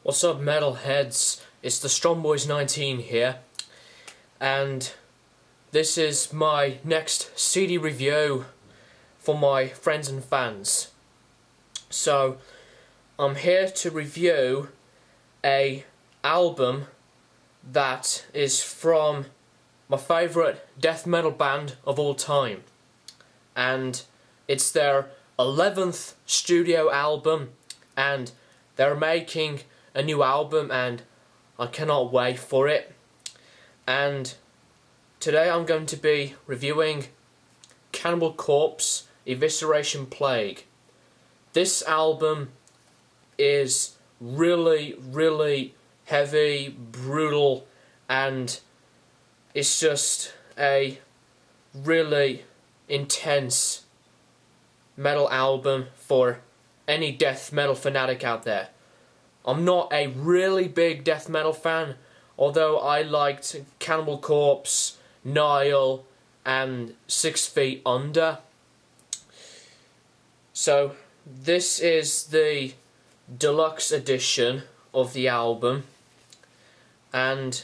What's up, metalheads? It's the Strong Boys 19 here, and this is my next CD review for my friends and fans. So, I'm here to review a album that is from my favourite death metal band of all time, and it's their 11th studio album, and they're making a new album and I cannot wait for it. And today I'm going to be reviewing Cannibal Corpse, Evisceration Plague. This album is really heavy, brutal, and it's just a really intense metal album for any death metal fanatic out there. I'm not a really big death metal fan, although I liked Cannibal Corpse, Nile, and 6 Feet Under. So this is the deluxe edition of the album, and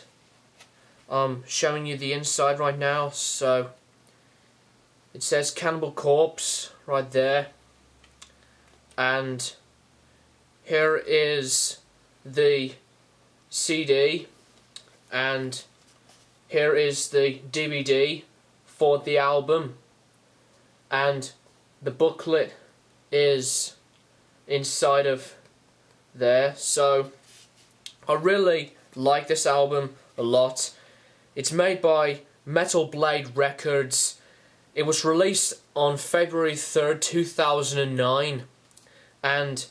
I'm showing you the inside right now. So it says Cannibal Corpse right there, and here is the CD, and here is the DVD for the album, and the booklet is inside of there. So I really like this album a lot. It's made by Metal Blade Records. It was released on February 3rd, 2009, and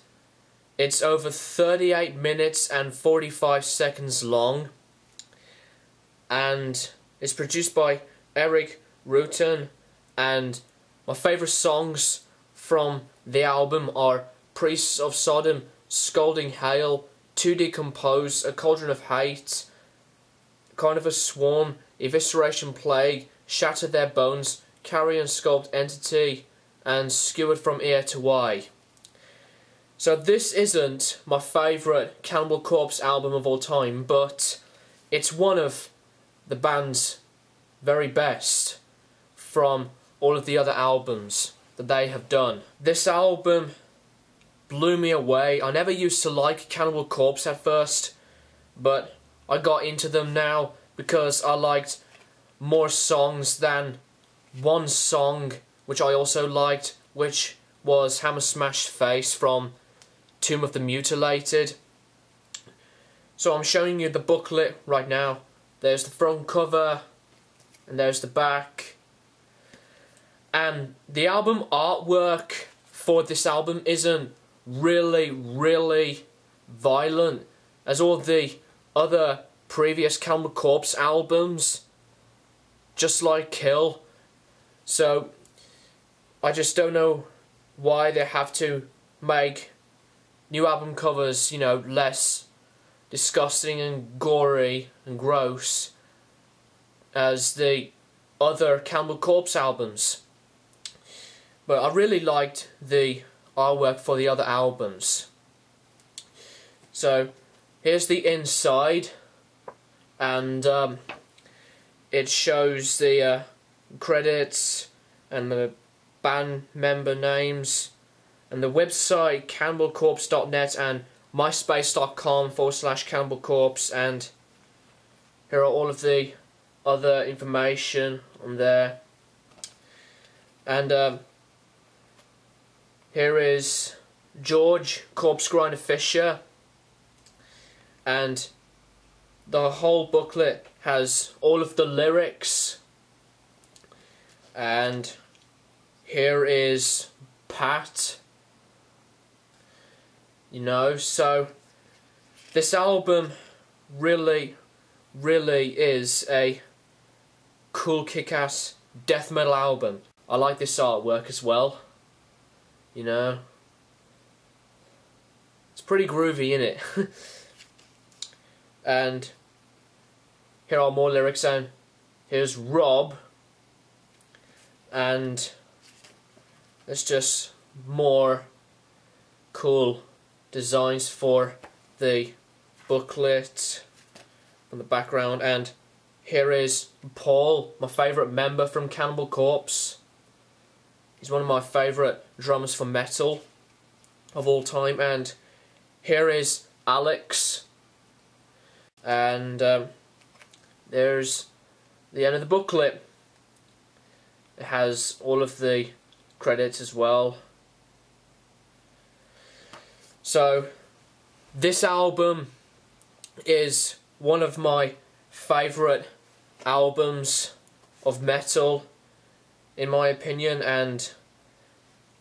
it's over 38 minutes and 45 seconds long, and it's produced by Erik Rutan, and my favourite songs from the album are Priests of Sodom, Scalding Hail, To Decompose, A Cauldron of Hate, Kind of a Swarm, Evisceration Plague, Shatter Their Bones, Carrion Sculpt Entity, and Skewered from Ear to Eye. So this isn't my favourite Cannibal Corpse album of all time, but it's one of the band's very best from all of the other albums that they have done. This album blew me away. I never used to like Cannibal Corpse at first, but I got into them now because I liked more songs than one song which I also liked, which was Hammer Smashed Face from Tomb of the Mutilated. So I'm showing you the booklet right now. There's the front cover and there's the back, and the album artwork for this album isn't really violent as all the other previous Cannibal Corpse albums, just like Kill. So I just don't know why they have to make new album covers, you know, less disgusting and gory and gross as the other Cannibal Corpse albums. But I really liked the artwork for the other albums. So here's the inside, and it shows the credits and the band member names, and the website cannibalcorpse.net and myspace.com/cannibalcorpse, and here are all of the other information on there. And here is George Corpse Grinder Fisher, and the whole booklet has all of the lyrics. And here is Pat. You know, so this album really is a cool, kick-ass death metal album. I like this artwork as well. You know, it's pretty groovy, innit? And here are more lyrics, and here's Rob, and there's just more cool designs for the booklet on the background. And here is Paul, my favourite member from Cannibal Corpse. He's one of my favourite drummers for metal of all time. And here is Alex, and there's the end of the booklet. It has all of the credits as well. So this album is one of my favourite albums of metal, in my opinion, and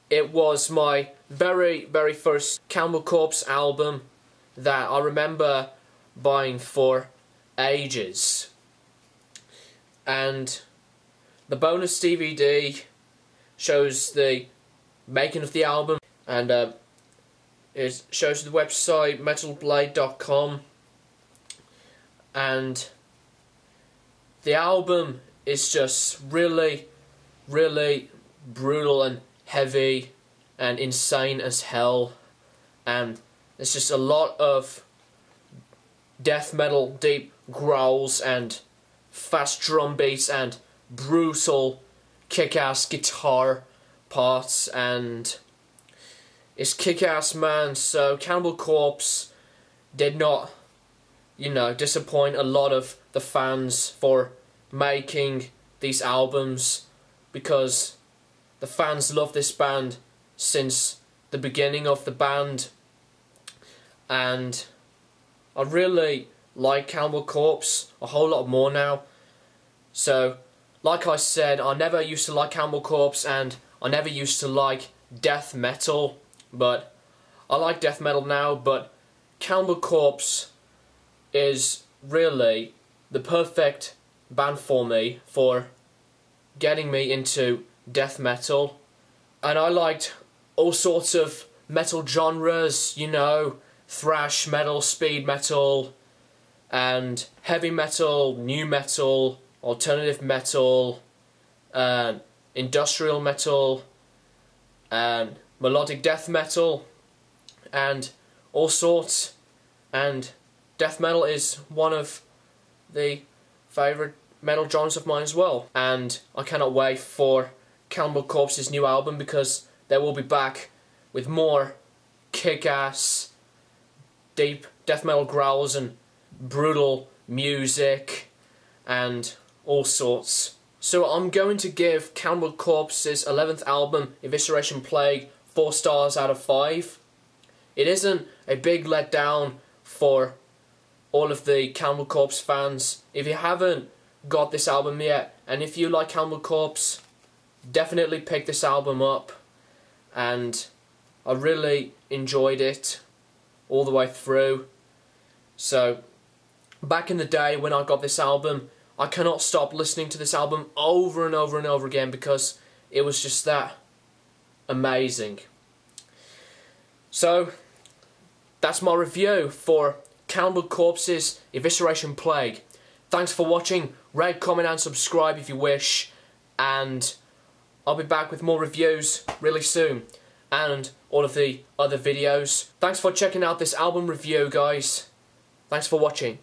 it was my very first Cannibal Corpse album that I remember buying for ages. And the bonus DVD shows the making of the album, and it shows the website metalblade.com, and the album is just really brutal and heavy and insane as hell, and there's just a lot of death metal deep growls and fast drum beats and brutal kick-ass guitar parts, and it's kick-ass, man. So Cannibal Corpse did not, disappoint a lot of the fans for making these albums, because the fans love this band since the beginning of the band, and I really like Cannibal Corpse a whole lot more now. So, like I said, I never used to like Cannibal Corpse, and I never used to like death metal, but I like death metal now. But Cannibal Corpse is really the perfect band for me for getting me into death metal. And I liked all sorts of metal genres, thrash metal, speed metal, and heavy metal, new metal, alternative metal, industrial metal, and melodic death metal, and all sorts. And death metal is one of the favourite metal genres of mine as well. And I cannot wait for Cannibal Corpse's new album, because they will be back with more kick-ass deep death metal growls and brutal music and all sorts. So I'm going to give Cannibal Corpse's 11th album, Evisceration Plague, 4 stars out of 5. It isn't a big letdown for all of the Cannibal Corpse fans. If you haven't got this album yet, and if you like Cannibal Corpse, definitely pick this album up. And I really enjoyed it all the way through. So back in the day when I got this album, I cannot stop listening to this album over and over and over again, because it was just that amazing. So that's my review for Cannibal Corpse's Evisceration Plague. Thanks for watching. Rate, comment and subscribe if you wish, and I'll be back with more reviews really soon, and all of the other videos. Thanks for checking out this album review, guys. Thanks for watching.